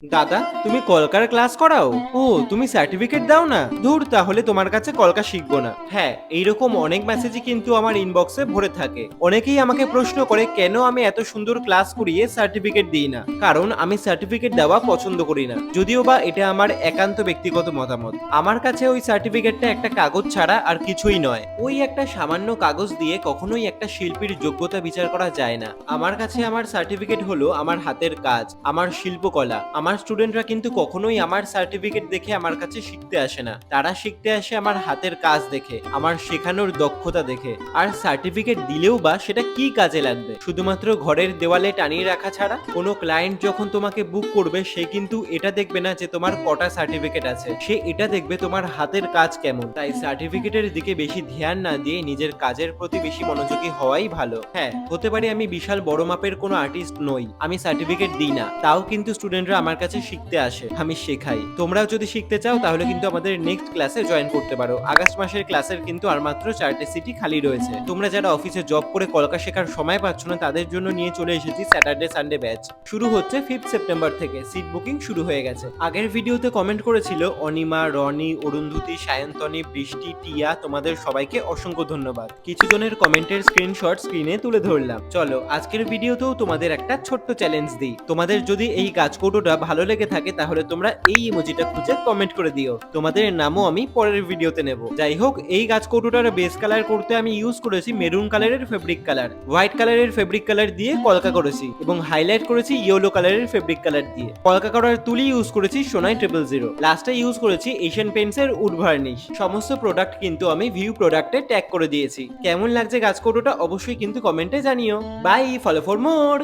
দাদা, তুমি কলকার ক্লাস করাও? ও, তুমি সার্টিফিকেট দাও না? ধুর, তাহলে তোমার কাছে কলকা শিখবো না। হ্যাঁ, এইরকম অনেক মেসেজই কিন্তু আমার ইনবক্সে ভরে থাকে। অনেকেই আমাকে প্রশ্ন করে কেন আমি এত সুন্দর ক্লাস করিয়ে সার্টিফিকেট দিই না। কারণ আমি সার্টিফিকেট দেওয়া পছন্দ করি না, যদিও বা এটা আমার একান্ত ব্যক্তিগত মতামত। আমার কাছে ওই সার্টিফিকেটটা একটা কাগজ ছাড়া আর কিছুই নয়। ওই একটা সামান্য কাগজ দিয়ে কখনোই একটা শিল্পীর যোগ্যতা বিচার করা যায় না। আমার কাছে আমার সার্টিফিকেট হলো আমার হাতের কাজ, আমার শিল্পকলা। আমার স্টুডেন্টরা কিন্তু কখনোই আমার সার্টিফিকেট দেখে আমার কাছে শিখতে আসে না, তারা শিখতে আসে আমার হাতের কাজ দেখে, আমার শেখানোর দক্ষতা দেখে। আর সার্টিফিকেট দিলেও বা সেটা কি কাজে লাগবে? শুধুমাত্র ঘরের দেওয়ালে টানিয়ে রাখা ছাড়া? কোনো ক্লায়েন্ট যখন তোমাকে বুক করবে সে কিন্তু এটা দেখবে না যে তোমার কটা সার্টিফিকেট আছে, সে এটা দেখবে তোমার হাতের কাজ কেমন। তাই সার্টিফিকেটের দিকে বেশি ধ্যান না দিয়ে নিজের কাজের প্রতি বেশি মনোযোগী হওয়াই ভালো। হ্যাঁ, হতে পারে আমি বিশাল বড় মাপের কোনো আর্টিস্ট নই, আমি সার্টিফিকেট দিই না, তাও কিন্তু স্টুডেন্টরা আমার কাছে শিখতে আসে, আমি শেখাই। তোমরাও যদি শিখতে চাও তাহলে কিন্তু আমাদের নেক্সট ক্লাসে জয়েন করতে পারো। আগস্ট মাসের ক্লাসের কিন্তু আর মাত্র 4টে সিটি খালি রয়েছে। তোমরা যারা অফিসে জব করে কলকা শেখার সময় পাচ্ছ না তাদের জন্য নিয়ে চলে এসেছি স্যাটারডে সানডে ব্যাচ। শুরু হচ্ছে 5 সেপ্টেম্বর থেকে, সিট বুকিং শুরু হয়ে গেছে। আগের ভিডিওতে কমেন্ট করেছিল অনিমা, রনি, অরুন্ধতী, সায়ন্তনী, বৃষ্টি, টিয়া, তোমাদের সবাইকে অসংখ্য ধন্যবাদ। কিছু জনের কমেন্টের স্ক্রিনশট স্ক্রিনে তুলে ধরলাম। চলো আজকের ভিডিওতেও তোমাদের একটা ছোট্ট চ্যালেঞ্জ দিই। তোমাদের যদি এই গাছকৌটোটা ভালো লেগে থাকে তাহলে তোমরা এই ইমোজিটা খুঁজে কমেন্ট করে দিও, তোমাদের নামও আমি পরের ভিডিওতে নেব। যাই হোক, এই গাছকৌটোটার বেস কালার করতে আমি ইউজ করেছি মেরুন কালারের ফেব্রিক কালার, হোয়াইট কালারের ফেব্রিক কালার দিয়ে কলকা করেছি এবং হাইলাইট করেছি ইয়েলো কালারের ফেব্রিক কালার দিয়ে। কলকা করার তুলি ইউজ করেছি সোনাই 000, লাস্টে ইউজ করেছি এশিয়ান পেইন্টস এর উড ভার্নিশ। সমস্ত প্রোডাক্ট কিন্তু আমি ভিউ প্রোডাক্টে ট্যাগ করে দিয়েছি। কেমন লাগছে গাছকৌটোটা অবশ্যই কিন্তু কমেন্টে জানিও। Bye, follow for more.